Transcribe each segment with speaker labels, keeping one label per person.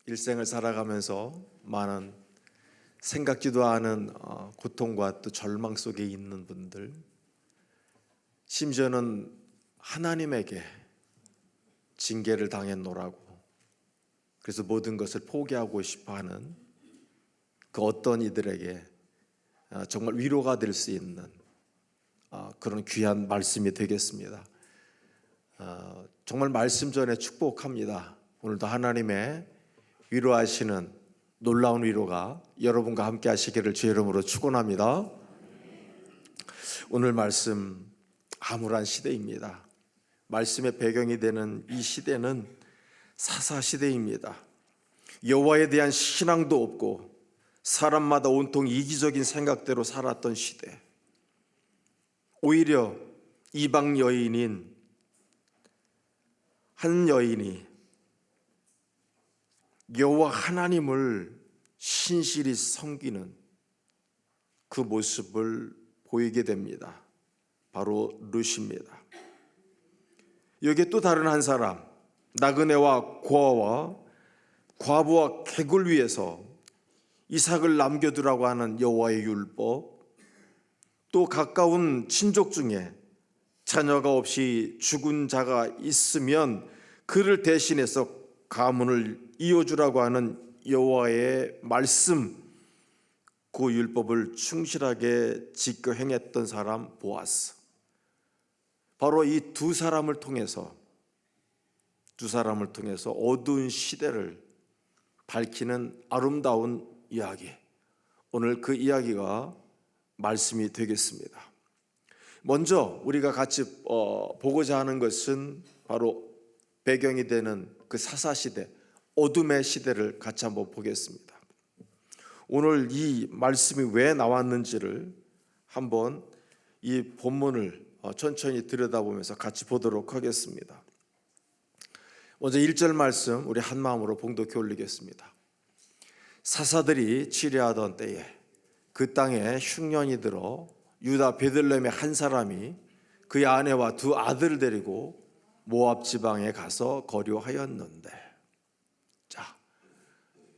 Speaker 1: 일생을 살아가면서 많은 생각지도 않은 고통과 또 절망 속에 있는 분들, 심지어는 하나님에게 징계를 당했노라고 그래서 모든 것을 포기하고 싶어하는 그 어떤 이들에게 정말 위로가 될 수 있는 그런 귀한 말씀이 되겠습니다. 정말 말씀 전에 축복합니다. 오늘도 하나님의 위로하시는 놀라운 위로가 여러분과 함께 하시기를 주의 이름으로 축원합니다. 오늘 말씀 암울한 시대입니다. 말씀의 배경이 되는 이 시대는 사사시대입니다. 여호와에 대한 신앙도 없고 사람마다 온통 이기적인 생각대로 살았던 시대. 오히려 이방 여인인 한 여인이 여호와 하나님을 신실히 섬기는 그 모습을 보이게 됩니다. 바로 룻입니다. 여기에 또 다른 한 사람, 나그네와 고아와 과부와 객을 위해서 이삭을 남겨두라고 하는 여호와의 율법, 또 가까운 친족 중에 자녀가 없이 죽은 자가 있으면 그를 대신해서 가문을 이어주라고 하는 여호와의 말씀, 그 율법을 충실하게 지켜 행했던 사람 보아스. 바로 이 두 사람을 통해서 어두운 시대를 밝히는 아름다운 이야기, 오늘 그 이야기가 말씀이 되겠습니다. 먼저 우리가 같이 보고자 하는 것은 바로 배경이 되는 그 사사시대, 어둠의 시대를 같이 한번 보겠습니다. 오늘 이 말씀이 왜 나왔는지를 한번 이 본문을 천천히 들여다보면서 같이 보도록 하겠습니다. 먼저 1절 말씀 우리 한 마음으로 봉독해 올리겠습니다. 사사들이 치려하던 때에 그 땅에 흉년이 들어 유다 베들레헴의 한 사람이 그의 아내와 두 아들을 데리고 모압 지방에 가서 거류하였는데, 자,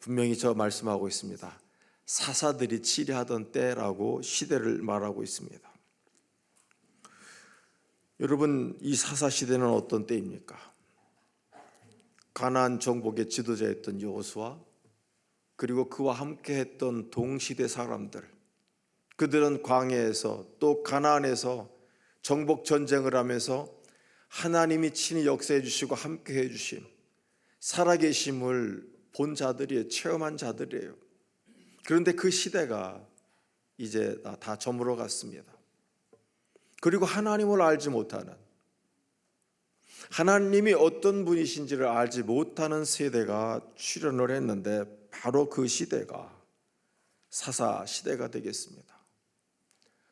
Speaker 1: 분명히 저 말씀하고 있습니다. 사사들이 치려하던 때라고 시대를 말하고 있습니다. 여러분, 이 사사 시대는 어떤 때입니까? 가나안 정복의 지도자였던 여호수아, 그리고 그와 함께했던 동시대 사람들, 그들은 광야에서 또 가나안에서 정복 전쟁을 하면서 하나님이 친히 역사해 주시고 함께해 주신 살아계심을 본 자들이에요. 체험한 자들이에요. 그런데 그 시대가 이제 다 저물어 갔습니다. 그리고 하나님을 알지 못하는, 하나님이 어떤 분이신지를 알지 못하는 세대가 출현을 했는데, 바로 그 시대가 사사 시대가 되겠습니다.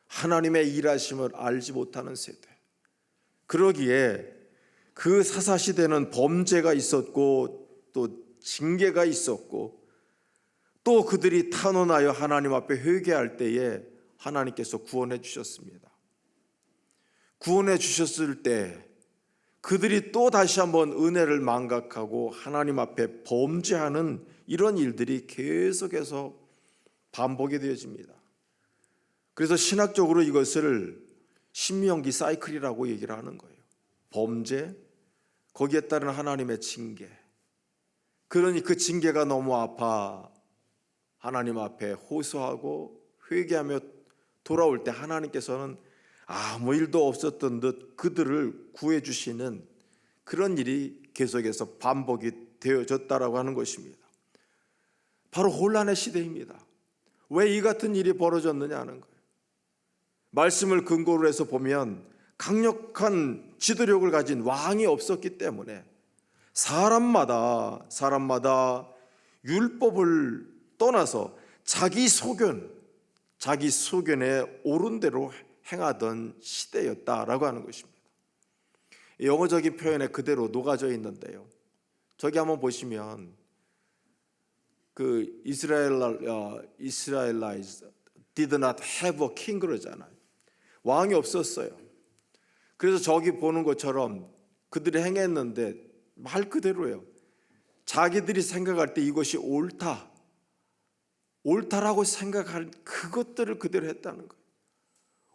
Speaker 1: 하나님의 일하심을 알지 못하는 세대. 그러기에 그 사사 시대는 범죄가 있었고 또 징계가 있었고, 또 그들이 탄원하여 하나님 앞에 회개할 때에 하나님께서 구원해 주셨습니다. 구원해 주셨을 때 그들이 또 다시 한번 은혜를 망각하고 하나님 앞에 범죄하는 이런 일들이 계속해서 반복이 되어집니다. 그래서 신학적으로 이것을 신명기 사이클이라고 얘기를 하는 거예요. 범죄, 거기에 따른 하나님의 징계. 그러니 그 징계가 너무 아파 하나님 앞에 호소하고 회개하며 돌아올 때 하나님께서는 아무 일도 없었던 듯 그들을 구해주시는 그런 일이 계속해서 반복이 되어졌다라고 하는 것입니다. 바로 혼란의 시대입니다. 왜 이 같은 일이 벌어졌느냐 하는 거예요. 말씀을 근거로 해서 보면 강력한 지도력을 가진 왕이 없었기 때문에 사람마다 율법을 떠나서 자기 소견에 옳은 대로 행하던 시대였다라고 하는 것입니다. 영어적인 표현에 그대로 녹아져 있는데요, 저기 한번 보시면 그 Israelites did not have a king 그러잖아요. 왕이 없었어요. 그래서 저기 보는 것처럼 그들이 행했는데 말 그대로예요. 자기들이 생각할 때 이것이 옳다라고 생각할 그것들을 그대로 했다는 거예요.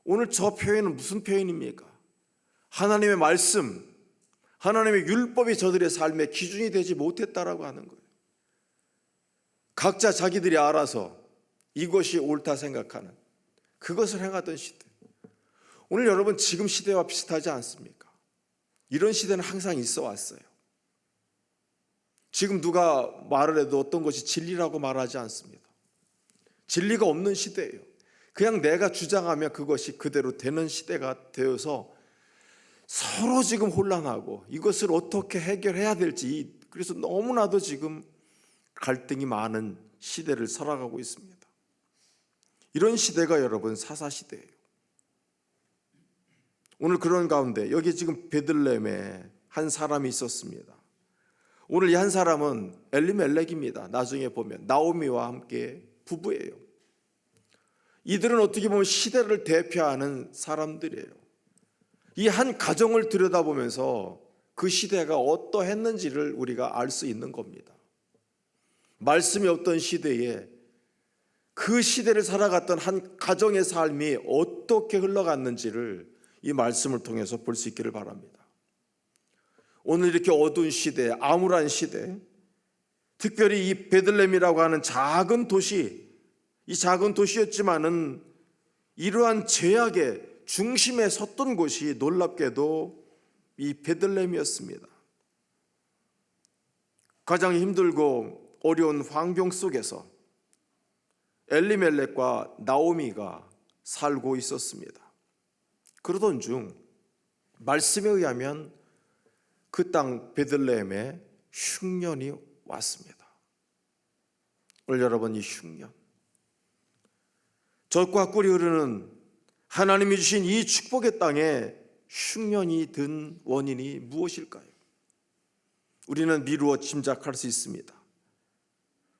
Speaker 1: 오늘 저 표현은 무슨 표현입니까? 하나님의 말씀, 하나님의 율법이 저들의 삶의 기준이 되지 못했다라고 하는 거예요. 각자 자기들이 알아서 이것이 옳다 생각하는 그것을 행하던 시대. 오늘 여러분 지금 시대와 비슷하지 않습니까? 이런 시대는 항상 있어 왔어요. 지금 누가 말을 해도 어떤 것이 진리라고 말하지 않습니다. 진리가 없는 시대예요. 그냥 내가 주장하면 그것이 그대로 되는 시대가 되어서 서로 지금 혼란하고 이것을 어떻게 해결해야 될지, 그래서 너무나도 지금 갈등이 많은 시대를 살아가고 있습니다. 이런 시대가 여러분 사사시대예요. 오늘 그런 가운데 여기 지금 베들레헴에 한 사람이 있었습니다. 오늘 이 한 사람은 엘리멜렉입니다. 나중에 보면 나오미와 함께 부부예요. 이들은 어떻게 보면 시대를 대표하는 사람들이에요. 이 한 가정을 들여다보면서 그 시대가 어떠했는지를 우리가 알 수 있는 겁니다. 말씀이 없던 시대에 그 시대를 살아갔던 한 가정의 삶이 어떻게 흘러갔는지를 이 말씀을 통해서 볼 수 있기를 바랍니다. 오늘 이렇게 어두운 시대, 암울한 시대, 특별히 이 베들레헴이라고 하는 작은 도시, 이 작은 도시였지만은 이러한 죄악의 중심에 섰던 곳이 놀랍게도 이 베들레헴이었습니다. 가장 힘들고 어려운 환경 속에서 엘리멜렉과 나오미가 살고 있었습니다. 그러던 중 말씀에 의하면 그 땅 베들레헴에 흉년이 왔습니다. 오늘 여러분, 이 흉년, 젖과 꿀이 흐르는 하나님이 주신 이 축복의 땅에 흉년이 든 원인이 무엇일까요? 우리는 미루어 짐작할 수 있습니다.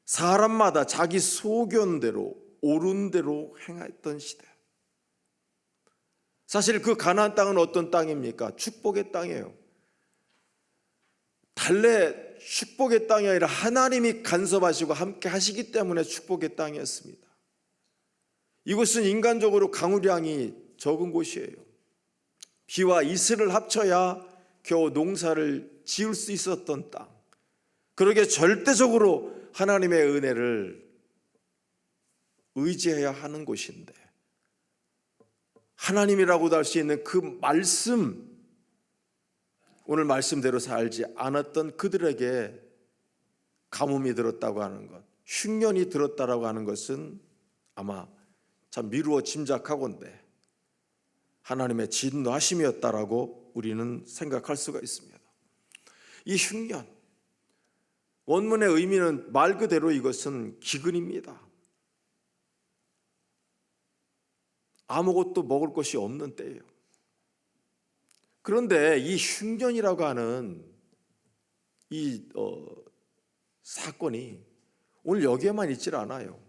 Speaker 1: 사람마다 자기 소견대로 옳은 대로 행했던 시대. 사실 그 가나안 땅은 어떤 땅입니까? 축복의 땅이에요. 달래 축복의 땅이 아니라 하나님이 간섭하시고 함께 하시기 때문에 축복의 땅이었습니다. 이곳은 인간적으로 강우량이 적은 곳이에요. 비와 이슬을 합쳐야 겨우 농사를 지을 수 있었던 땅. 그러게 절대적으로 하나님의 은혜를 의지해야 하는 곳인데, 하나님이라고도 할 수 있는 그 말씀, 오늘 말씀대로 살지 않았던 그들에게 가뭄이 들었다고 하는 것, 흉년이 들었다라고 하는 것은 아마 참 미루어 짐작하건대 하나님의 진노하심이었다라고 우리는 생각할 수가 있습니다. 이 흉년, 원문의 의미는 말 그대로 이것은 기근입니다. 아무것도 먹을 것이 없는 때예요. 그런데 이 흉년이라고 하는 이 사건이 오늘 여기에만 있질 않아요.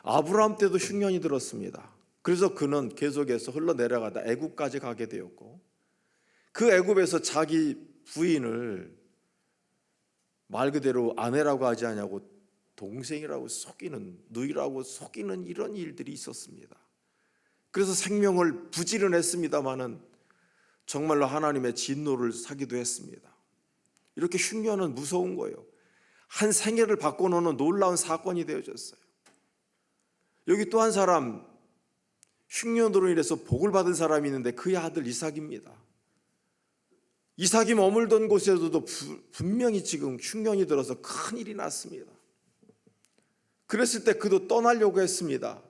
Speaker 1: 아브라함 때도 흉년이 들었습니다. 그래서 그는 계속해서 흘러내려가다 애굽까지 가게 되었고, 그 애굽에서 자기 부인을 말 그대로 아내라고 하지 않냐고 동생이라고 속이는, 누이라고 속이는 이런 일들이 있었습니다. 그래서 생명을 부지런했습니다마는 정말로 하나님의 진노를 사기도 했습니다. 이렇게 흉년은 무서운 거예요. 한 생애를 바꿔놓는 놀라운 사건이 되어졌어요. 여기 또 한 사람, 흉년으로 인해서 복을 받은 사람이 있는데 그의 아들 이삭입니다. 이삭이 머물던 곳에서도 분명히 지금 흉년이 들어서 큰 일이 났습니다. 그랬을 때 그도 떠나려고 했습니다.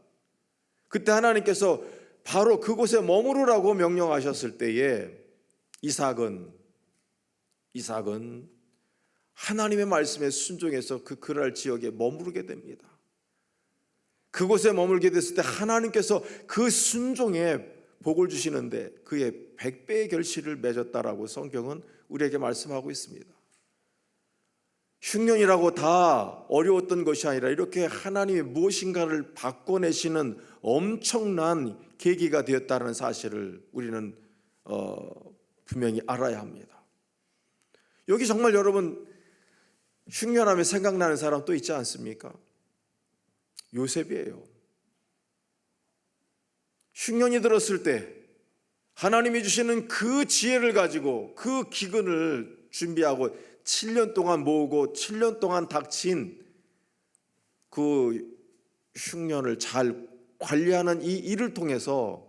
Speaker 1: 그때 하나님께서 바로 그곳에 머무르라고 명령하셨을 때에 이삭은 하나님의 말씀에 순종해서 그 그랄 지역에 머무르게 됩니다. 그곳에 머물게 됐을 때 하나님께서 그 순종에 복을 주시는데 그의 100배의 결실을 맺었다라고 성경은 우리에게 말씀하고 있습니다. 흉년이라고 다 어려웠던 것이 아니라 이렇게 하나님이 무엇인가를 바꿔내시는 엄청난 계기가 되었다는 사실을 우리는 분명히 알아야 합니다. 여기 정말 여러분 흉년하면 생각나는 사람 또 있지 않습니까? 요셉이에요. 흉년이 들었을 때 하나님이 주시는 그 지혜를 가지고 그 기근을 준비하고 7년 동안 모으고 7년 동안 닥친 그 흉년을 잘 관리하는 이 일을 통해서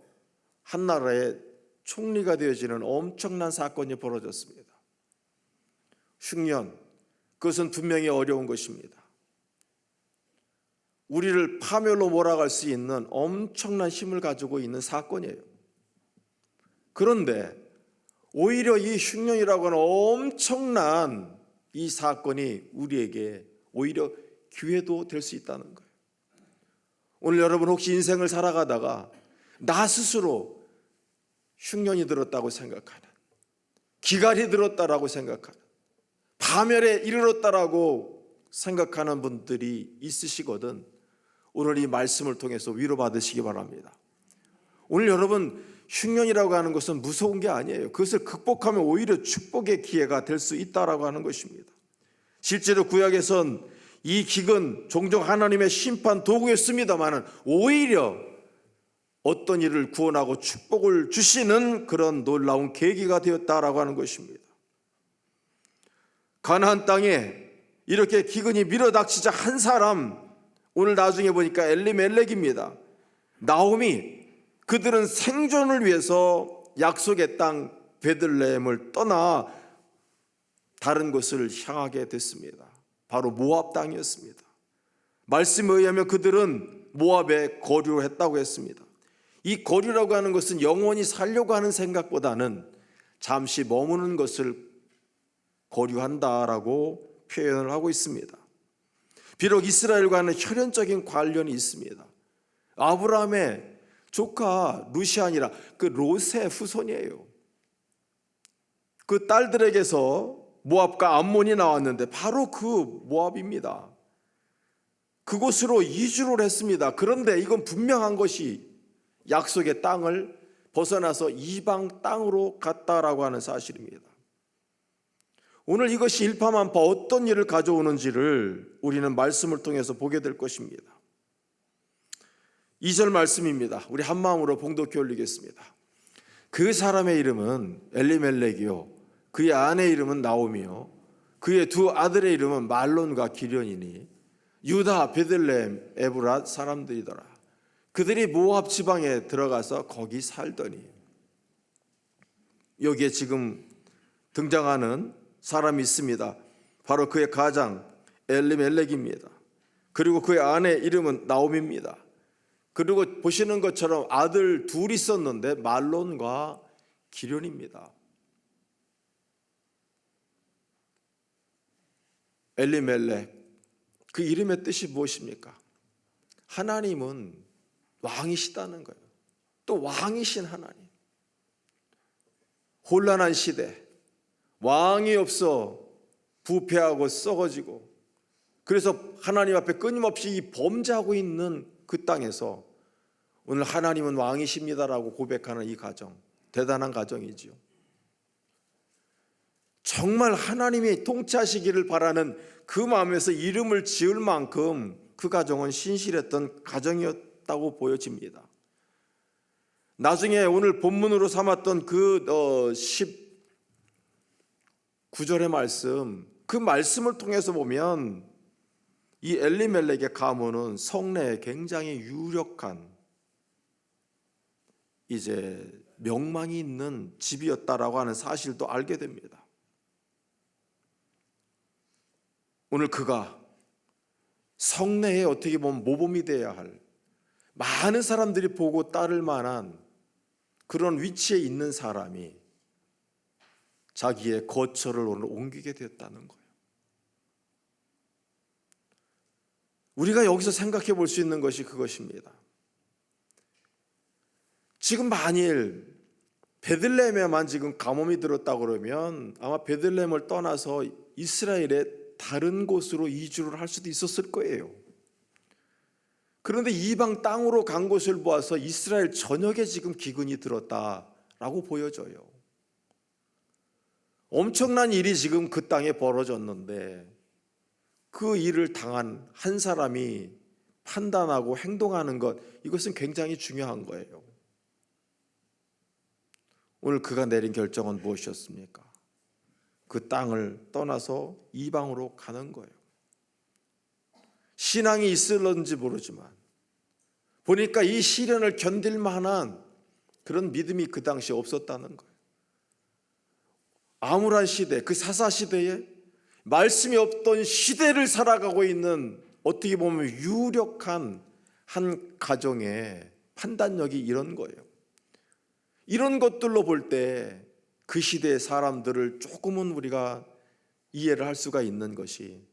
Speaker 1: 한 나라의 총리가 되어지는 엄청난 사건이 벌어졌습니다. 흉년, 그것은 분명히 어려운 것입니다. 우리를 파멸로 몰아갈 수 있는 엄청난 힘을 가지고 있는 사건이에요. 그런데 오히려 이 흉년이라고 하는 엄청난 이 사건이 우리에게 오히려 기회도 될 수 있다는 거예요. 오늘 여러분 혹시 인생을 살아가다가 나 스스로 흉년이 들었다고 생각하는, 기갈이 들었다라고 생각하는, 파멸에 이르렀다라고 생각하는 분들이 있으시거든 오늘 이 말씀을 통해서 위로받으시기 바랍니다. 오늘 여러분 흉년이라고 하는 것은 무서운 게 아니에요. 그것을 극복하면 오히려 축복의 기회가 될 수 있다라고 하는 것입니다. 실제로 구약에선 이 기근 종종 하나님의 심판 도구였습니다만 오히려 어떤 일을 구원하고 축복을 주시는 그런 놀라운 계기가 되었다라고 하는 것입니다. 가나안 땅에 이렇게 기근이 밀어닥치자 한 사람, 오늘 나중에 보니까 엘리멜렉입니다. 나오미, 그들은 생존을 위해서 약속의 땅 베들레헴을 떠나 다른 곳을 향하게 됐습니다. 바로 모압 땅이었습니다. 말씀에 의하면 그들은 모압에 거류했다고 했습니다. 이 거류라고 하는 것은 영원히 살려고 하는 생각보다는 잠시 머무는 것을 거류한다라고 표현을 하고 있습니다. 비록 이스라엘과는 혈연적인 관련이 있습니다. 아브라함의 조카 루시안이라 그 롯의 후손이에요. 그 딸들에게서 모압과 암몬이 나왔는데 바로 그 모압입니다. 그곳으로 이주를 했습니다. 그런데 이건 분명한 것이 약속의 땅을 벗어나서 이방 땅으로 갔다라고 하는 사실입니다. 오늘 이것이 일파만파 어떤 일을 가져오는지를 우리는 말씀을 통해서 보게 될 것입니다. 2절 말씀입니다. 우리 한 마음으로 봉독해 올리겠습니다. 그 사람의 이름은 엘리멜렉이요 그의 아내 이름은 나오미요 그의 두 아들의 이름은 말론과 기련이니 유다 베들레헴 에브랏 사람들이더라. 그들이 모압 지방에 들어가서 거기 살더니, 여기에 지금 등장하는 사람이 있습니다. 바로 그의 가장 엘리멜렉입니다. 그리고 그의 아내 이름은 나오미입니다. 그리고 보시는 것처럼 아들 둘이 있었는데 말론과 기련입니다. 엘리멜렉, 그 이름의 뜻이 무엇입니까? 하나님은 왕이시다는 거예요. 또 왕이신 하나님. 혼란한 시대, 왕이 없어 부패하고 썩어지고, 그래서 하나님 앞에 끊임없이 범죄하고 있는 그 땅에서 오늘 하나님은 왕이십니다라고 고백하는 이 가정, 대단한 가정이지요. 정말 하나님이 통치하시기를 바라는 그 마음에서 이름을 지을 만큼 그 가정은 신실했던 가정이었다고 보여집니다. 나중에 오늘 본문으로 삼았던 그 19절의 말씀, 그 말씀을 통해서 보면 이 엘리멜렉의 가문은 성내에 굉장히 유력한 이제 명망이 있는 집이었다라고 하는 사실도 알게 됩니다. 오늘 그가 성내에 어떻게 보면 모범이 되어야 할, 많은 사람들이 보고 따를 만한 그런 위치에 있는 사람이 자기의 거처를 오늘 옮기게 되었다는 거예요. 우리가 여기서 생각해 볼 수 있는 것이 그것입니다. 지금 만일 베들레헴에만 지금 가뭄이 들었다고 그러면 아마 베들레헴을 떠나서 이스라엘의 다른 곳으로 이주를 할 수도 있었을 거예요. 그런데 이방 땅으로 간 곳을 보아서 이스라엘 전역에 지금 기근이 들었다라고 보여져요. 엄청난 일이 지금 그 땅에 벌어졌는데 그 일을 당한 한 사람이 판단하고 행동하는 것, 이것은 굉장히 중요한 거예요. 오늘 그가 내린 결정은 무엇이었습니까? 그 땅을 떠나서 이방으로 가는 거예요. 신앙이 있을런지 모르지만 보니까 이 시련을 견딜 만한 그런 믿음이 그 당시에 없었다는 거예요. 암울한 시대, 그 사사시대에 말씀이 없던 시대를 살아가고 있는, 어떻게 보면 유력한 한 가정의 판단력이 이런 거예요. 이런 것들로 볼 때 그 시대의 사람들을 조금은 우리가 이해를 할 수가 있는 것이,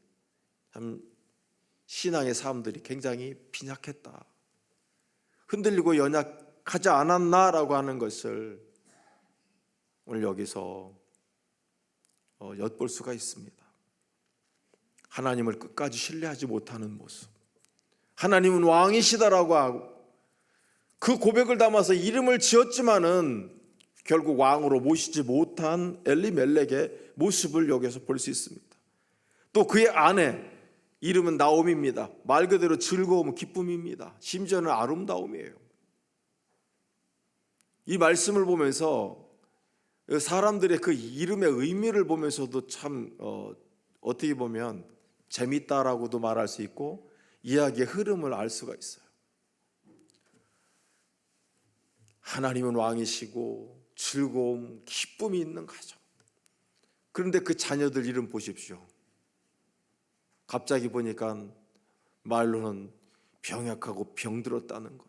Speaker 1: 참 신앙의 사람들이 굉장히 빈약했다, 흔들리고 연약하지 않았나라고 하는 것을 오늘 여기서 엿볼 수가 있습니다. 하나님을 끝까지 신뢰하지 못하는 모습, 하나님은 왕이시다라고 하고 그 고백을 담아서 이름을 지었지만은 결국 왕으로 모시지 못한 엘리멜렉의 모습을 여기서 볼 수 있습니다. 또 그의 아내, 이름은 나옴입니다. 말 그대로 즐거움, 기쁨입니다. 심지어는 아름다움이에요. 이 말씀을 보면서 사람들의 그 이름의 의미를 보면서도 참 어떻게 보면 재밌다라고도 말할 수 있고 이야기의 흐름을 알 수가 있어요. 하나님은 왕이시고 즐거움, 기쁨이 있는 가정. 그런데 그 자녀들 이름 보십시오. 갑자기 보니까 말로는 병약하고 병들었다는 것,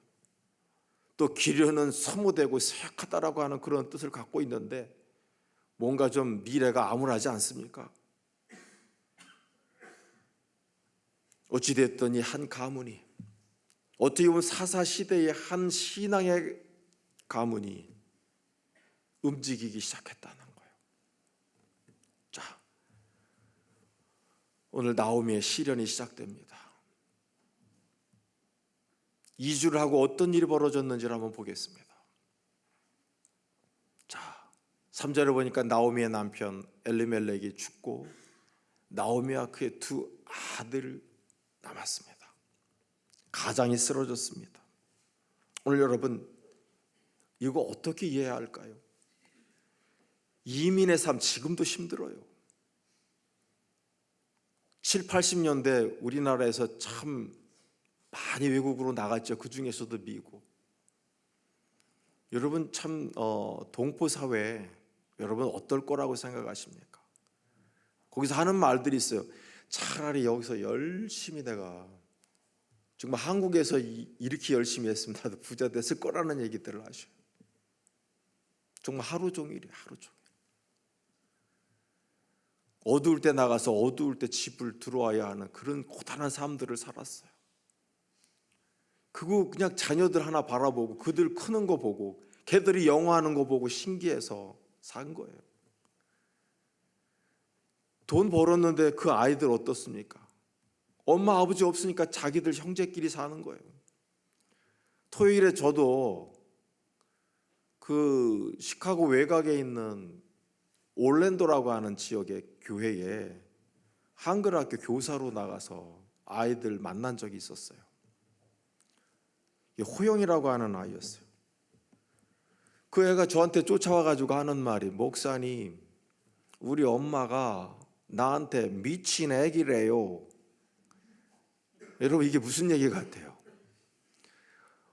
Speaker 1: 또 기려는 소모되고 쇠약하다라고 하는 그런 뜻을 갖고 있는데 뭔가 좀 미래가 암울하지 않습니까? 어찌됐든 이 한 가문이, 어떻게 보면 사사시대의 한 신앙의 가문이 움직이기 시작했다는 거예요. 자, 오늘 나오미의 시련이 시작됩니다. 2주를 하고 어떤 일이 벌어졌는지를 한번 보겠습니다. 자, 3절에 보니까 나오미의 남편 엘리멜렉이 죽고 나오미와 그의 두 아들 남았습니다. 가장이 쓰러졌습니다. 오늘 여러분, 이거 어떻게 이해해야 할까요? 이민의 삶 지금도 힘들어요. 7, 80년대 우리나라에서 참 많이 외국으로 나갔죠. 그 중에서도 미국. 여러분 참 동포 사회, 여러분 어떨 거라고 생각하십니까? 거기서 하는 말들이 있어요. 차라리 여기서 열심히 내가 정말 한국에서 이렇게 열심히 했으면 나도 부자 됐을 거라는 얘기들을 하셔요. 정말 하루 종일이에요. 하루 종일. 어두울 때 나가서 어두울 때 집을 들어와야 하는 그런 고단한 삶들을 살았어요. 그거 그냥 자녀들 하나 바라보고 그들 크는 거 보고 걔들이 영어하는 거 보고 신기해서 산 거예요. 돈 벌었는데 그 아이들 어떻습니까? 엄마 아버지 없으니까 자기들 형제끼리 사는 거예요. 토요일에 저도 그 시카고 외곽에 있는 올랜도라고 하는 지역의 교회에 한글학교 교사로 나가서 아이들 만난 적이 있었어요. 호영이라고 하는 아이였어요. 그 애가 저한테 쫓아와가지고 하는 말이, 목사님, 우리 엄마가 나한테 미친 애기래요. 여러분 이게 무슨 얘기 같아요?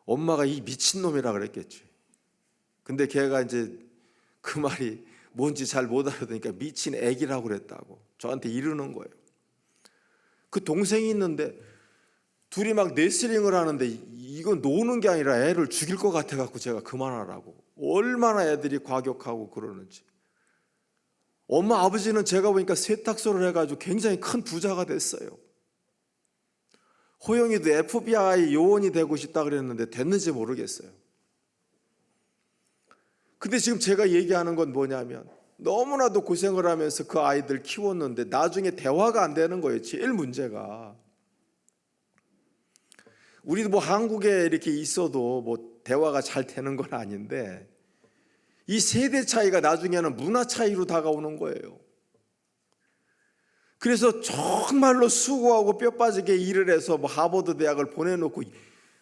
Speaker 1: 엄마가 이 미친놈이라 그랬겠지. 근데 걔가 이제 그 말이 뭔지 잘 못 알아듣으니까 미친 애기라고 그랬다고 저한테 이르는 거예요. 그 동생이 있는데 둘이 막 레슬링을 하는데 이건 노는 게 아니라 애를 죽일 것 같아갖고 제가 그만하라고. 얼마나 애들이 과격하고 그러는지. 엄마 아버지는 제가 보니까 세탁소를 해가지고 굉장히 큰 부자가 됐어요. 호영이도 FBI 요원이 되고 싶다 그랬는데 됐는지 모르겠어요. 근데 지금 제가 얘기하는 건 뭐냐면 너무나도 고생을 하면서 그 아이들 키웠는데 나중에 대화가 안 되는 거예요. 제일 문제가. 우리도 뭐 한국에 이렇게 있어도 뭐 대화가 잘 되는 건 아닌데 이 세대 차이가 나중에는 문화 차이로 다가오는 거예요. 그래서 정말로 수고하고 뼈 빠지게 일을 해서 뭐 하버드 대학을 보내놓고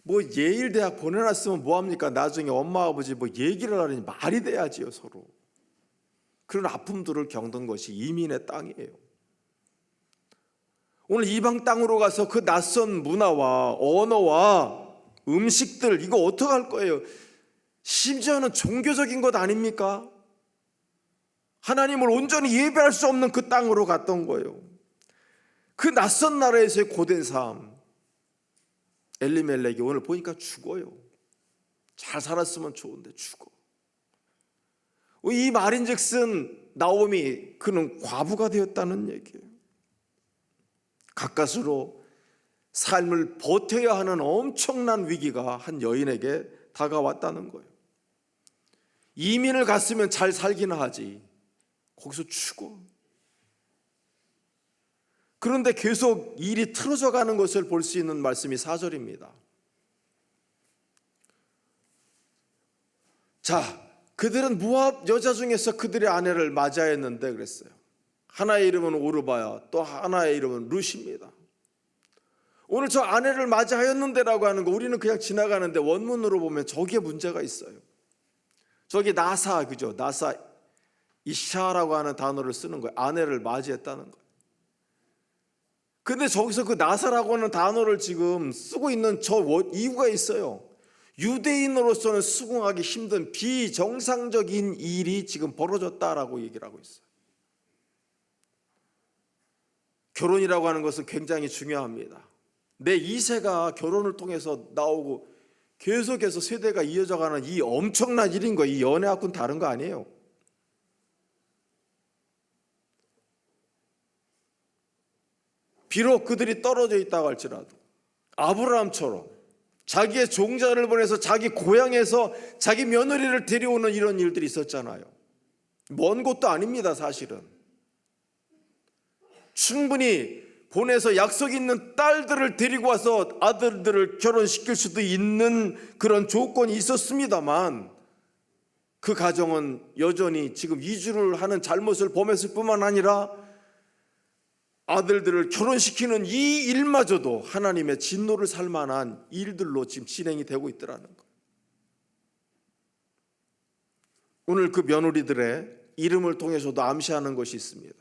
Speaker 1: 뭐 예일 대학 보내놨으면 뭐합니까? 나중에 엄마 아버지 뭐 얘기를 하려니 말이 돼야지요 서로. 그런 아픔들을 겪는 것이 이민의 땅이에요. 오늘 이방 땅으로 가서 그 낯선 문화와 언어와 음식들 이거 어떡할 거예요? 심지어는 종교적인 것 아닙니까? 하나님을 온전히 예배할 수 없는 그 땅으로 갔던 거예요. 그 낯선 나라에서의 고된 삶. 엘리멜렉이 오늘 보니까 죽어요. 잘 살았으면 좋은데 죽어. 이 말인즉슨 나오미 그는 과부가 되었다는 얘기예요. 가까스로 삶을 버텨야 하는 엄청난 위기가 한 여인에게 다가왔다는 거예요. 이민을 갔으면 잘 살기나 하지 거기서 죽어. 그런데 계속 일이 틀어져 가는 것을 볼 수 있는 말씀이 4절입니다. 자, 그들은 모압 여자 중에서 그들의 아내를 맞이하였는데 그랬어요. 하나의 이름은 오르바야, 또 하나의 이름은 룻입니다. 오늘 저 아내를 맞이하였는데라고 하는 거 우리는 그냥 지나가는데 원문으로 보면 저기에 문제가 있어요. 저기 나사, 그죠? 나사 이샤라고 하는 단어를 쓰는 거예요. 아내를 맞이했다는 거예요. 근데 저기서 그 나사라고 하는 단어를 지금 쓰고 있는 저 이유가 있어요. 유대인으로서는 수긍하기 힘든 비정상적인 일이 지금 벌어졌다라고 얘기를 하고 있어요. 결혼이라고 하는 것은 굉장히 중요합니다. 내 2세가 결혼을 통해서 나오고 계속해서 세대가 이어져가는 이 엄청난 일인 거예요. 이 연애하고는 다른 거 아니에요. 비록 그들이 떨어져 있다고 할지라도 아브라함처럼 자기의 종자를 보내서 자기 고향에서 자기 며느리를 데려오는 이런 일들이 있었잖아요. 먼 곳도 아닙니다. 사실은 충분히 보내서 약속 있는 딸들을 데리고 와서 아들들을 결혼시킬 수도 있는 그런 조건이 있었습니다만 그 가정은 여전히 지금 이주를 하는 잘못을 범했을 뿐만 아니라 아들들을 결혼시키는 이 일마저도 하나님의 진노를 살 만한 일들로 지금 진행이 되고 있더라는 거예요. 오늘 그 며느리들의 이름을 통해서도 암시하는 것이 있습니다.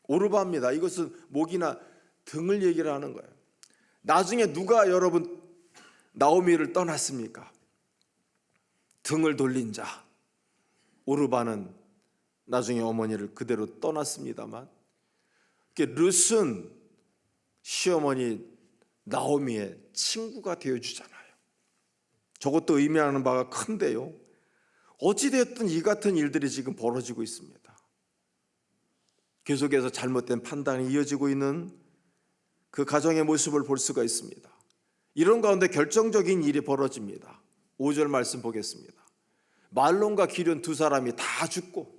Speaker 1: 오르바입니다. 이것은 목이나 등을 얘기를 하는 거예요. 나중에 누가 여러분 나오미를 떠났습니까? 등을 돌린 자. 오르바는 나중에 어머니를 그대로 떠났습니다만 룻은 시어머니 나오미의 친구가 되어주잖아요. 저것도 의미하는 바가 큰데요. 어찌되었든 이 같은 일들이 지금 벌어지고 있습니다. 계속해서 잘못된 판단이 이어지고 있는 그 가정의 모습을 볼 수가 있습니다. 이런 가운데 결정적인 일이 벌어집니다. 5절 말씀 보겠습니다. 말론과 기륜 두 사람이 다 죽고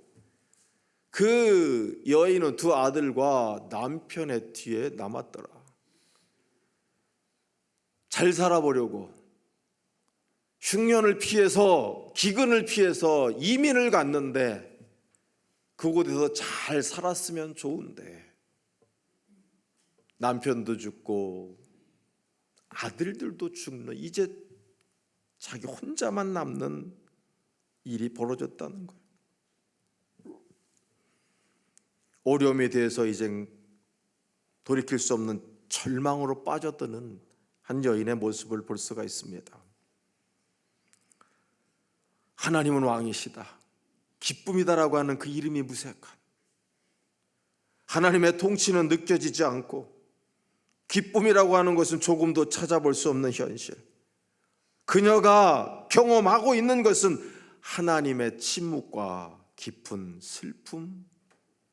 Speaker 1: 그 여인은 두 아들과 남편의 뒤에 남았더라. 잘 살아보려고 흉년을 피해서 기근을 피해서 이민을 갔는데 그곳에서 잘 살았으면 좋은데 남편도 죽고 아들들도 죽는 이제 자기 혼자만 남는 일이 벌어졌다는 거예요. 어려움에 대해서 이제 돌이킬 수 없는 절망으로 빠져드는 한 여인의 모습을 볼 수가 있습니다. 하나님은 왕이시다. 기쁨이다라고 하는 그 이름이 무색한 하나님의 통치는 느껴지지 않고 기쁨이라고 하는 것은 조금도 찾아볼 수 없는 현실. 그녀가 경험하고 있는 것은 하나님의 침묵과 깊은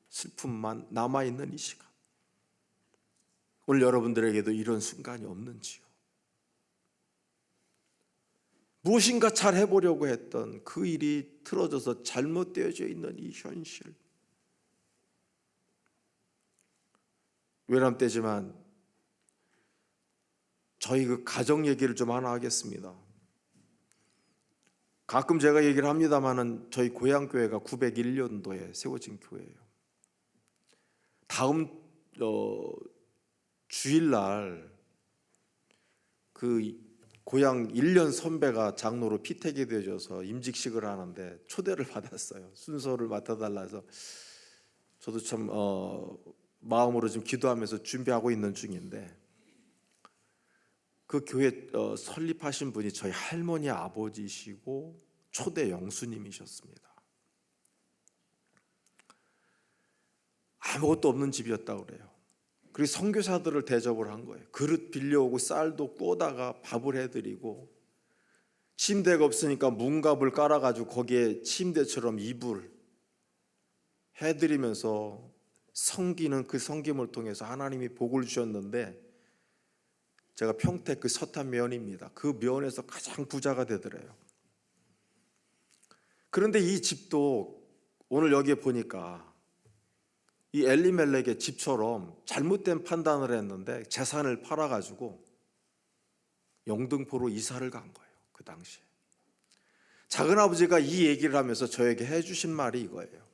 Speaker 1: 슬픔만 남아있는 이 시간. 오늘 여러분들에게도 이런 순간이 없는지요? 무엇인가 잘 해보려고 했던 그 일이 틀어져서 잘못되어져 있는 이 현실. 외람 때지만 저희 그 가정 얘기를 좀 하나 하겠습니다. 가끔 제가 얘기를 합니다마는 저희 고향교회가 901년도에 세워진 교회예요. 다음 주일날 그 고향 1년 선배가 장로로 피택이 되어져서 임직식을 하는데 초대를 받았어요. 순서를 맡아달라 해서 저도 참 마음으로 좀 기도하면서 준비하고 있는 중인데, 그 교회 설립하신 분이 저희 할머니 아버지시고 초대 영수님이셨습니다. 아무것도 없는 집이었다고 그래요. 그리고 선교사들을 대접을 한 거예요. 그릇 빌려오고 쌀도 구워다가 밥을 해드리고, 침대가 없으니까 문갑을 깔아가지고 거기에 침대처럼 이불 해드리면서 섬기는, 그 섬김을 통해서 하나님이 복을 주셨는데, 제가 평택 그 서탄 면입니다. 그 면에서 가장 부자가 되더래요. 그런데 이 집도 오늘 여기에 보니까 이 엘리멜렉의 집처럼 잘못된 판단을 했는데 재산을 팔아가지고 영등포로 이사를 간 거예요. 그 당시에 작은아버지가 이 얘기를 하면서 저에게 해주신 말이 이거예요.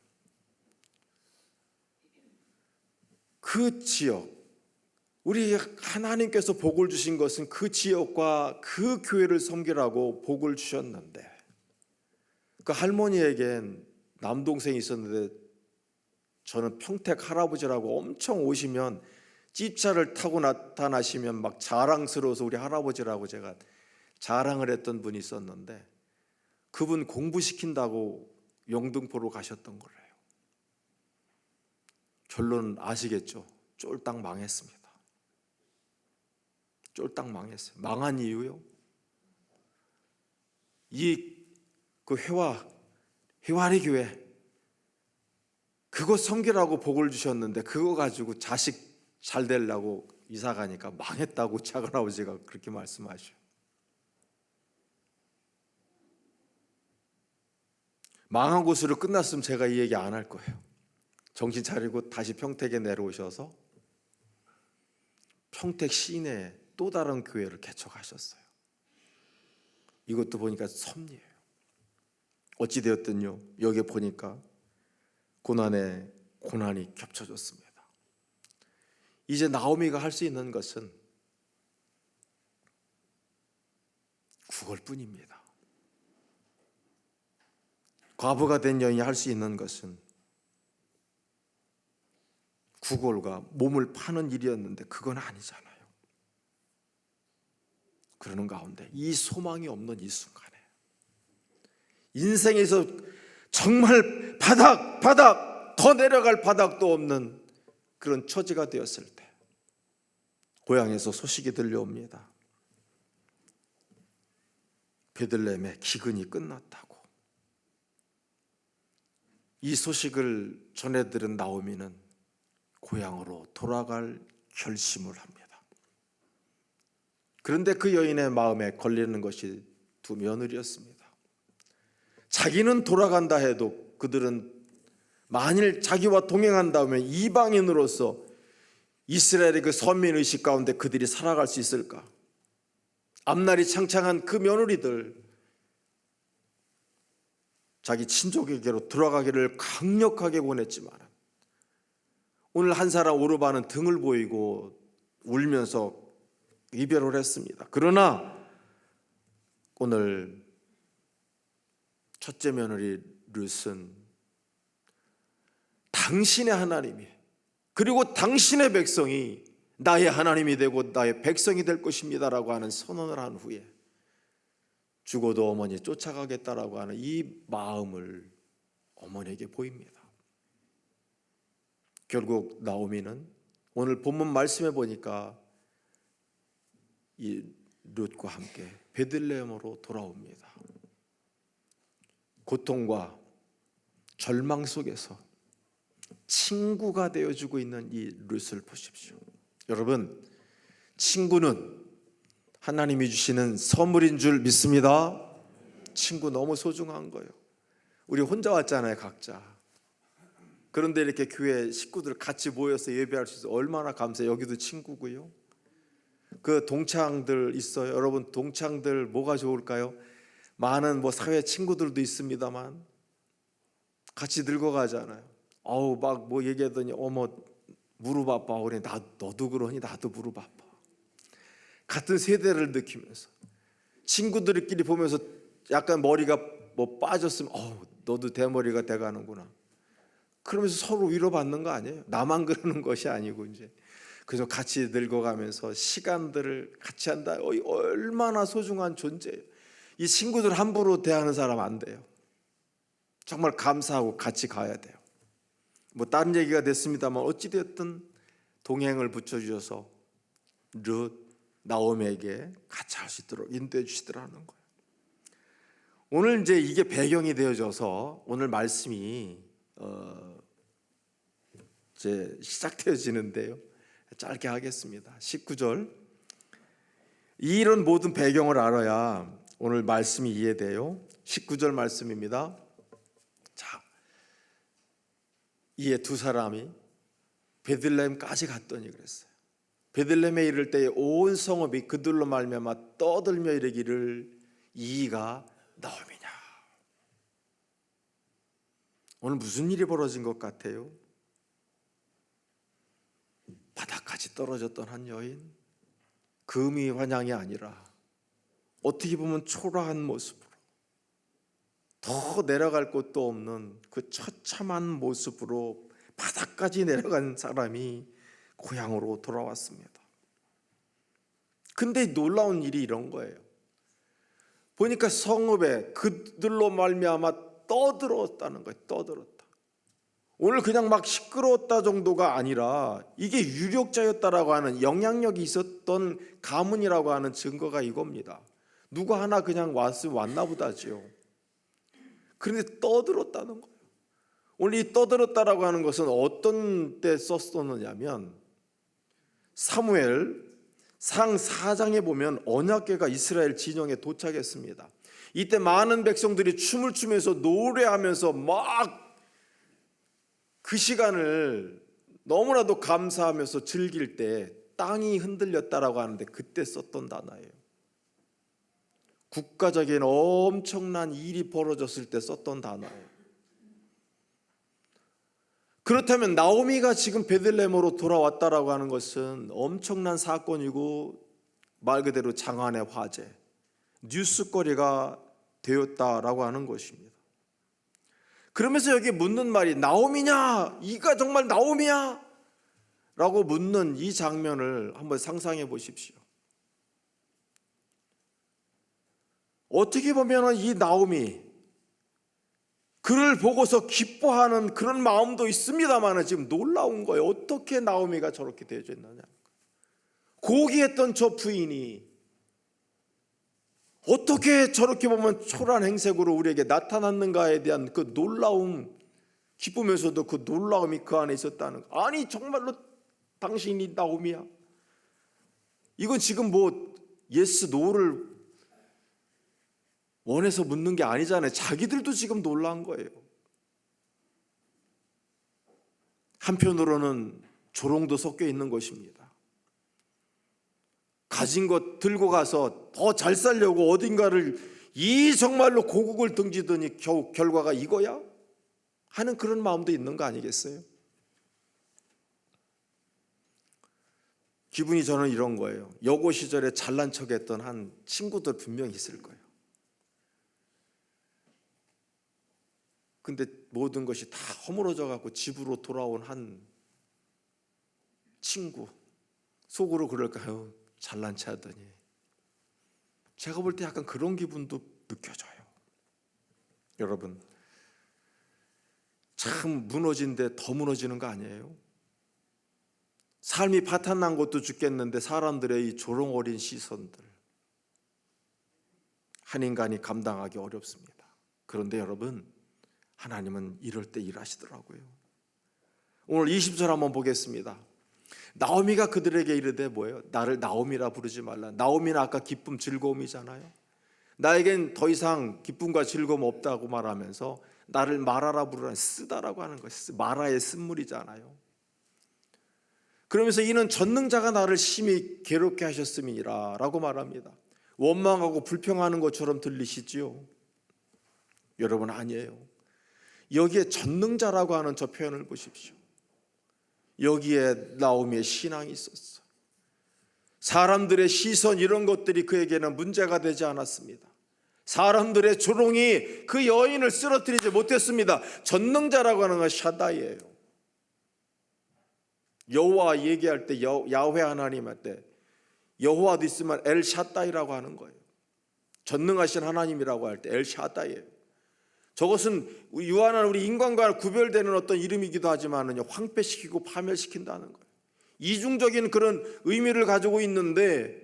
Speaker 1: 그 지역, 우리 하나님께서 복을 주신 것은 그 지역과 그 교회를 섬기라고 복을 주셨는데, 그 할머니에겐 남동생이 있었는데 저는 평택 할아버지라고 엄청 오시면 찝차를 타고 나타나시면 막 자랑스러워서 우리 할아버지라고 제가 자랑을 했던 분이 있었는데, 그분 공부시킨다고 영등포로 가셨던 거예요. 결론 아시겠죠? 쫄딱 망했습니다. 쫄딱 망했어요. 망한 이유요? 그 회화리 교회 그거 섬기라고 복을 주셨는데 그거 가지고 자식 잘 되려고 이사 가니까 망했다고 작은아버지가 그렇게 말씀하셔요. 망한 곳으로 끝났으면 제가 이 얘기 안 할 거예요. 정신 차리고 다시 평택에 내려오셔서 평택 시내에 또 다른 교회를 개척하셨어요. 이것도 보니까 섭리예요. 어찌되었든요, 여기에 보니까 고난에 고난이 겹쳐졌습니다. 이제 나오미가 할 수 있는 것은 구걸뿐입니다. 과부가 된 여인이 할 수 있는 것은 구걸과 몸을 파는 일이었는데 그건 아니잖아요. 그러는 가운데 이 소망이 없는 이 순간에, 인생에서 정말 바닥 더 내려갈 바닥도 없는 그런 처지가 되었을 때 고향에서 소식이 들려옵니다. 베들레헴의 기근이 끝났다고. 이 소식을 전해들은 나오미는 고향으로 돌아갈 결심을 합니다. 그런데 그 여인의 마음에 걸리는 것이 두 며느리였습니다. 자기는 돌아간다 해도 그들은 만일 자기와 동행한다면 이방인으로서 이스라엘의 그 선민의식 가운데 그들이 살아갈 수 있을까? 앞날이 창창한 그 며느리들, 자기 친족에게로 돌아가기를 강력하게 원했지만 오늘 한 사람 오르바는 등을 보이고 울면서 이별을 했습니다. 그러나 오늘 첫째 며느리 룻은 당신의 하나님이, 그리고 당신의 백성이 나의 하나님이 되고 나의 백성이 될 것입니다라고 하는 선언을 한 후에 죽어도 어머니 쫓아가겠다라고 하는 이 마음을 어머니에게 보입니다. 결국 나오미는 오늘 본문 말씀해 보니까 이 룻과 함께 베들레헴으로 돌아옵니다. 고통과 절망 속에서 친구가 되어주고 있는 이 룻을 보십시오. 여러분, 친구는 하나님이 주시는 선물인 줄 믿습니다. 친구 너무 소중한 거예요. 우리 혼자 왔잖아요, 각자. 그런데 이렇게 교회 식구들 같이 모여서 예배할 수 있어서 얼마나 감사해요. 여기도 친구고요. 그 동창들 있어요. 여러분, 동창들 뭐가 좋을까요? 많은 사회 친구들도 있습니다만 같이 늙어가잖아요. 막 얘기하더니 어머 무릎 아파. 우리 너도 그러니 나도 무릎 아파. 같은 세대를 느끼면서 친구들끼리 보면서 약간 머리가 뭐 빠졌으면 너도 대머리가 돼가는구나. 그러면서 서로 위로받는 거 아니에요? 나만 그러는 것이 아니고 이제 그래서 같이 늙어가면서 시간들을 같이 한다. 얼마나 소중한 존재예요. 이 친구들 함부로 대하는 사람 안 돼요. 정말 감사하고 같이 가야 돼요. 뭐 다른 얘기가 됐습니다만 어찌되었든 동행을 붙여주셔서 룻, 나오미에게 같이 할 수 있도록 인도해 주시더라는 거예요. 오늘 이제 이게 배경이 되어져서 오늘 말씀이 이제 시작되어지는데요. 짧게 하겠습니다. 19절. 이런 모든 배경을 알아야 오늘 말씀이 이해돼요. 19절 말씀입니다. 자, 이에 두 사람이 베들레헴까지 갔더니 그랬어요. 베들레헴에 이를 때에 온 성읍이 그들로 말미암아 떠들며 이르기를 이가 나오미냐. 오늘 무슨 일이 벌어진 것 같아요? 바닥까지 떨어졌던 한 여인, 금이 환향이 아니라 어떻게 보면 초라한 모습으로 더 내려갈 곳도 없는 그 처참한 모습으로 바닥까지 내려간 사람이 고향으로 돌아왔습니다. 근데 놀라운 일이 이런 거예요. 보니까 성읍에 그들로 말미암아 떠들었다는 거예요. 떠들었다. 오늘 그냥 막 시끄러웠다 정도가 아니라 이게 유력자였다라고 하는 영향력이 있었던 가문이라고 하는 증거가 이겁니다. 누가 하나 그냥 왔나 보다지요. 그런데 떠들었다는 거예요. 오늘 이 떠들었다라고 하는 것은 어떤 때 썼었느냐면 사무엘 상 4장에 보면 언약궤가 이스라엘 진영에 도착했습니다. 이때 많은 백성들이 춤을 추면서 노래하면서 막 그 시간을 너무나도 감사하면서 즐길 때 땅이 흔들렸다라고 하는데 그때 썼던 단어예요. 국가적인 엄청난 일이 벌어졌을 때 썼던 단어예요. 그렇다면 나오미가 지금 베들레헴으로 돌아왔다라고 하는 것은 엄청난 사건이고 말 그대로 장안의 화제, 뉴스거리가 되었다라고 하는 것입니다. 그러면서 여기 묻는 말이 나오미냐? 이가 정말 나오미야? 라고 묻는 이 장면을 한번 상상해 보십시오. 어떻게 보면 이 나오미, 그를 보고서 기뻐하는 그런 마음도 있습니다만 지금 놀라운 거예요. 어떻게 나오미가 저렇게 되어졌느냐. 고귀했던 저 부인이 어떻게 저렇게 보면 초라한 행색으로 우리에게 나타났는가에 대한 그 놀라움, 기쁘면서도 그 놀라움이 그 안에 있었다는 거. 아니 정말로 당신이 나오미야? 이건 지금 뭐 예스 노를 원해서 묻는 게 아니잖아요. 자기들도 지금 놀란 거예요. 한편으로는 조롱도 섞여 있는 것입니다. 가진 것 들고 가서 더 잘 살려고 어딘가를 이 정말로 고국을 등지더니 겨우 결과가 이거야? 하는 그런 마음도 있는 거 아니겠어요? 기분이 저는 이런 거예요. 여고 시절에 잘난 척했던 한 친구들 분명히 있을 거예요. 근데 모든 것이 다 허물어져 갖고 집으로 돌아온 한 친구 속으로 그럴까요? 잘난 체 하더니. 제가 볼 때 약간 그런 기분도 느껴져요. 여러분, 참 무너진데 더 무너지는 거 아니에요? 삶이 파탄난 것도 죽겠는데 사람들의 이 조롱 어린 시선들, 한 인간이 감당하기 어렵습니다. 그런데 여러분, 하나님은 이럴 때 일하시더라고요. 오늘 20절 한번 보겠습니다. 나오미가 그들에게 이르되 뭐예요? 나를 나오미라 부르지 말라. 나오미는 아까 기쁨, 즐거움이잖아요. 나에겐 더 이상 기쁨과 즐거움 없다고 말하면서 나를 마라라 부르라, 쓰다라고 하는 것이 마라의 쓴물이잖아요. 그러면서 이는 전능자가 나를 심히 괴롭게 하셨음이니라 라고 말합니다. 원망하고 불평하는 것처럼 들리시지요? 여러분, 아니에요. 여기에 전능자라고 하는 저 표현을 보십시오. 여기에 나오미의 신앙이 있었어. 사람들의 시선 이런 것들이 그에게는 문제가 되지 않았습니다. 사람들의 조롱이 그 여인을 쓰러뜨리지 못했습니다. 전능자라고 하는 건 샤다이예요. 여호와 얘기할 때 야훼 하나님 할 때 여호와도 있으면 엘 샤다이라고 하는 거예요. 전능하신 하나님이라고 할 때 엘 샤다이예요. 저것은 유한한 우리 인간과 구별되는 어떤 이름이기도 하지만은요, 황폐시키고 파멸시킨다는 거예요. 이중적인 그런 의미를 가지고 있는데,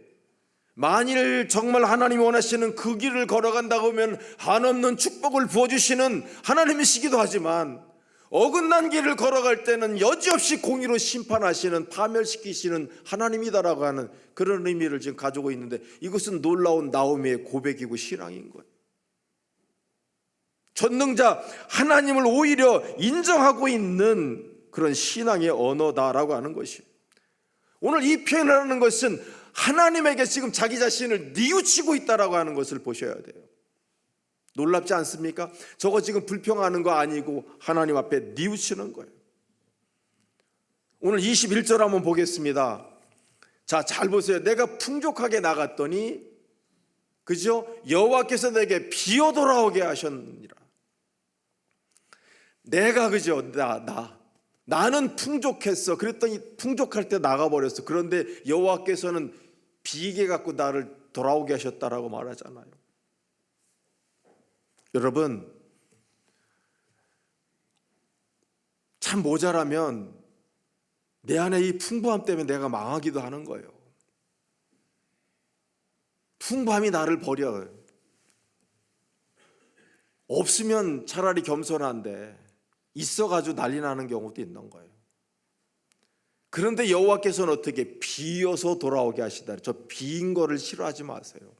Speaker 1: 만일 정말 하나님이 원하시는 그 길을 걸어간다고 하면 한없는 축복을 부어주시는 하나님이시기도 하지만, 어긋난 길을 걸어갈 때는 여지없이 공의로 심판하시는, 파멸시키시는 하나님이다라고 하는 그런 의미를 지금 가지고 있는데, 이것은 놀라운 나오미의 고백이고 신앙인 거예요. 전능자 하나님을 오히려 인정하고 있는 그런 신앙의 언어다라고 하는 것이에요. 오늘 이 표현을 하는 것은 하나님에게 지금 자기 자신을 뉘우치고 있다라고 하는 것을 보셔야 돼요. 놀랍지 않습니까? 저거 지금 불평하는 거 아니고 하나님 앞에 뉘우치는 거예요. 오늘 21절 한번 보겠습니다. 자, 잘 보세요. 내가 풍족하게 나갔더니, 그죠? 여호와께서 내게 비어 돌아오게 하셨느니라. 내가, 그죠? 나는 풍족했어. 그랬더니 풍족할 때 나가버렸어. 그런데 여호와께서는 비게 갖고 나를 돌아오게 하셨다라고 말하잖아요. 여러분, 참 모자라면 내 안에 이 풍부함 때문에 내가 망하기도 하는 거예요. 풍부함이 나를 버려요. 없으면 차라리 겸손한데 있어가지고 난리 나는 경우도 있는 거예요. 그런데 여호와께서는 어떻게 비어서 돌아오게 하시다. 저 비인 거를 싫어하지 마세요.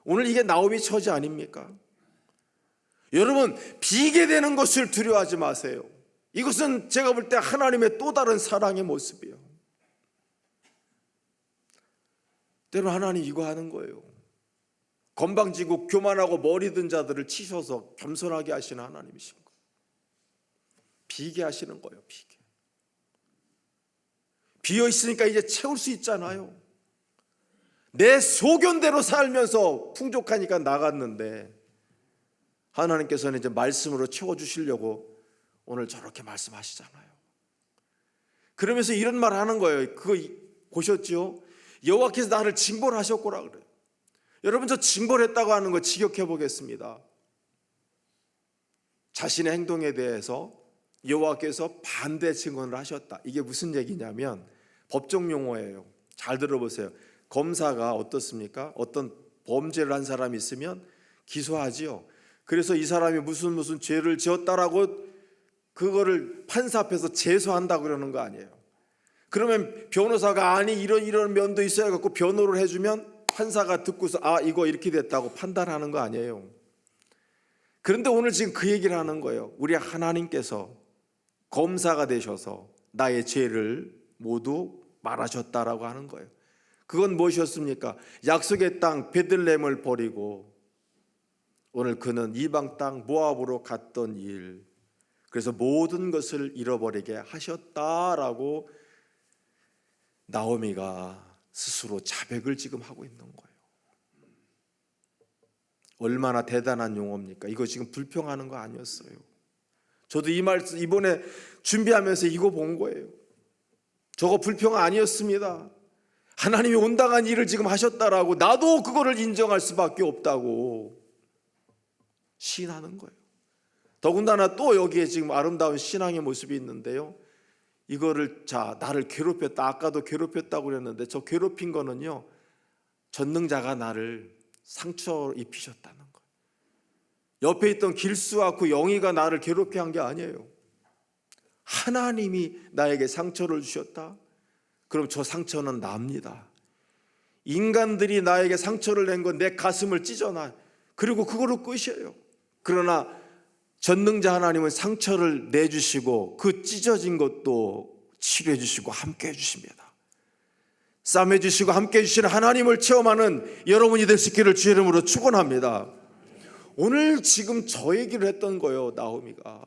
Speaker 1: 오늘 이게 나오미 처지 아닙니까? 여러분, 비게 되는 것을 두려워하지 마세요. 이것은 제가 볼 때 하나님의 또 다른 사랑의 모습이에요. 때로 하나님 이거 하는 거예요. 건방지고 교만하고 머리 든 자들을 치셔서 겸손하게 하시는 하나님이신 거예요. 비게 하시는 거예요. 비게. 비어 있으니까 이제 채울 수 있잖아요. 내 소견대로 살면서 풍족하니까 나갔는데 하나님께서는 이제 말씀으로 채워주시려고 오늘 저렇게 말씀하시잖아요. 그러면서 이런 말 하는 거예요. 그거 보셨죠? 여호와께서 나를 징벌하셨구나 그래요. 여러분, 저 징벌했다고 하는 거 직역해 보겠습니다. 자신의 행동에 대해서 여호와께서 반대 증언을 하셨다. 이게 무슨 얘기냐면 법정 용어예요. 잘 들어보세요. 검사가 어떻습니까? 어떤 범죄를 한 사람이 있으면 기소하지요. 그래서 이 사람이 무슨 죄를 지었다라고 그거를 판사 앞에서 제소한다 그러는 거 아니에요. 그러면 변호사가 아니 이런 면도 있어야 갖고 변호를 해주면 판사가 듣고서 아 이거 이렇게 됐다고 판단하는 거 아니에요. 그런데 오늘 지금 그 얘기를 하는 거예요. 우리 하나님께서 검사가 되셔서 나의 죄를 모두 말하셨다라고 하는 거예요. 그건 무엇이었습니까? 약속의 땅 베들레헴을 버리고 오늘 그는 이방 땅 모압으로 갔던 일, 그래서 모든 것을 잃어버리게 하셨다라고 나오미가 스스로 자백을 지금 하고 있는 거예요. 얼마나 대단한 용어입니까? 이거 지금 불평하는 거 아니었어요. 저도 이 말씀 이번에 준비하면서 이거 본 거예요. 저거 불평 아니었습니다. 하나님이 온당한 일을 지금 하셨다라고 나도 그거를 인정할 수밖에 없다고 시인하는 거예요. 더군다나 또 여기에 지금 아름다운 신앙의 모습이 있는데요. 이거를 나를 괴롭혔다. 아까도 괴롭혔다고 그랬는데 저 괴롭힌 거는요. 전능자가 나를 상처 입히셨다는 거예요. 옆에 있던 길수와 그 영희가 나를 괴롭게 한 게 아니에요. 하나님이 나에게 상처를 주셨다. 그럼 저 상처는 납니다. 인간들이 나에게 상처를 낸 건 내 가슴을 찢어놔. 그리고 그걸로 끝이에요. 그러나 전능자 하나님은 상처를 내주시고 그 찢어진 것도 치료해 주시고 함께 해주십니다. 싸매 주시고 함께 해주시는 하나님을 체험하는 여러분이 될 수 있기를 주의 이름으로 축원합니다. 오늘 지금 저 얘기를 했던 거예요. 나오미가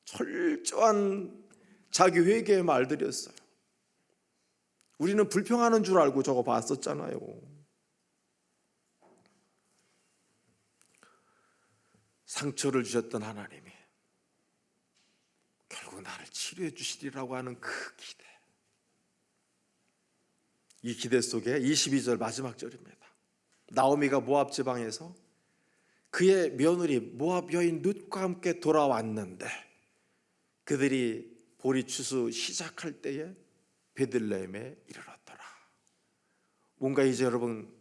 Speaker 1: 철저한 자기 회개의 말들이었어요. 우리는 불평하는 줄 알고 저거 봤었잖아요. 상처를 주셨던 하나님이 결국 나를 치료해 주시리라고 하는 그 기대. 이 기대 속에 22절 마지막 절입니다. 나오미가 모압 지방에서 그의 며느리 모압 여인 룻과 함께 돌아왔는데 그들이 보리 추수 시작할 때에 베들레헴에 이르렀더라. 뭔가 이제 여러분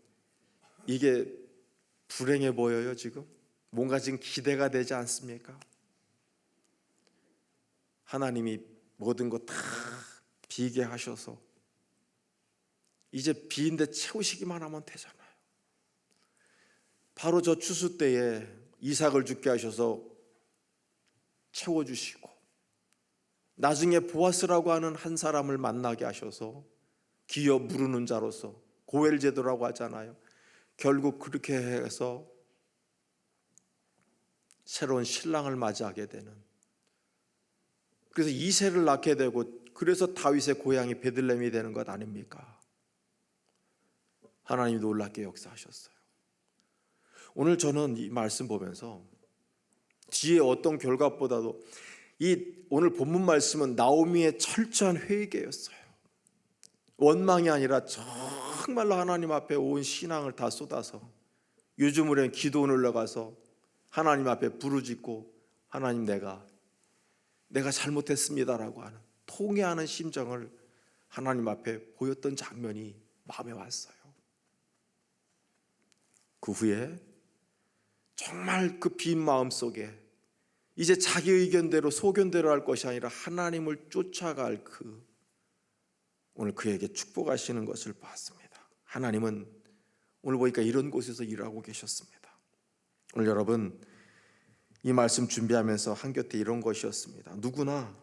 Speaker 1: 이게 불행해 보여요 지금? 뭔가 지금 기대가 되지 않습니까? 하나님이 모든 거 다 비게 하셔서 이제 비인데 채우시기만 하면 되잖아요. 바로 저 추수 때에 이삭을 죽게 하셔서 채워주시고 나중에 보아스라고 하는 한 사람을 만나게 하셔서 기어 무르는 자로서 고엘 제도라고 하잖아요. 결국 그렇게 해서 새로운 신랑을 맞이하게 되는, 그래서 이새를 낳게 되고 그래서 다윗의 고향이 베들레헴이 되는 것 아닙니까? 하나님이 놀랍게 역사하셨어요. 오늘 저는 이 말씀 보면서 뒤에 어떤 결과보다도 이 오늘 본문 말씀은 나오미의 철저한 회개였어요. 원망이 아니라 정말로 하나님 앞에 온 신앙을 다 쏟아서 요즘으로는 기도원을 올라가서 하나님 앞에 부르짖고 하나님 내가 잘못했습니다라고 하는 통회하는 심정을 하나님 앞에 보였던 장면이 마음에 왔어요. 그 후에 정말 그 빈 마음 속에 이제 자기 의견대로 소견대로 할 것이 아니라 하나님을 쫓아갈 오늘 그에게 축복하시는 것을 봤습니다. 하나님은 오늘 보니까 이런 곳에서 일하고 계셨습니다. 오늘 여러분 이 말씀 준비하면서 한곁에 이런 것이었습니다. 누구나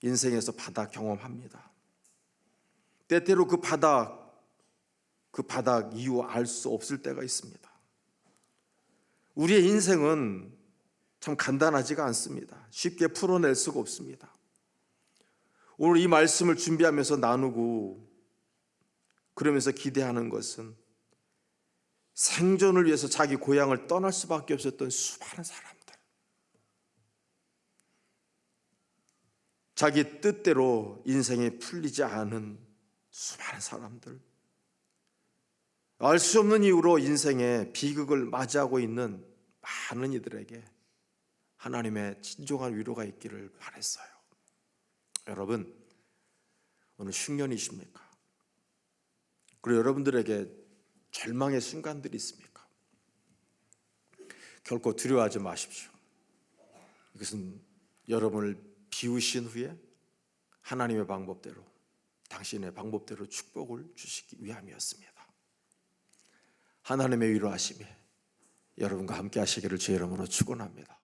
Speaker 1: 인생에서 바닥 경험합니다. 때때로 그 바닥 이유 알 수 없을 때가 있습니다. 우리의 인생은 참 간단하지가 않습니다. 쉽게 풀어낼 수가 없습니다. 오늘 이 말씀을 준비하면서 나누고 그러면서 기대하는 것은 생존을 위해서 자기 고향을 떠날 수밖에 없었던 수많은 사람들, 자기 뜻대로 인생이 풀리지 않은 수많은 사람들, 알 수 없는 이유로 인생의 비극을 맞이하고 있는 많은 이들에게 하나님의 진정한 위로가 있기를 바랬어요. 여러분 오늘 흉년이십니까? 그리고 여러분들에게 절망의 순간들이 있습니까? 결코 두려워하지 마십시오. 이것은 여러분을 비우신 후에 하나님의 방법대로, 당신의 방법대로 축복을 주시기 위함이었습니다. 하나님의 위로하심이 여러분과 함께 하시기를 주의 이름으로 축원합니다.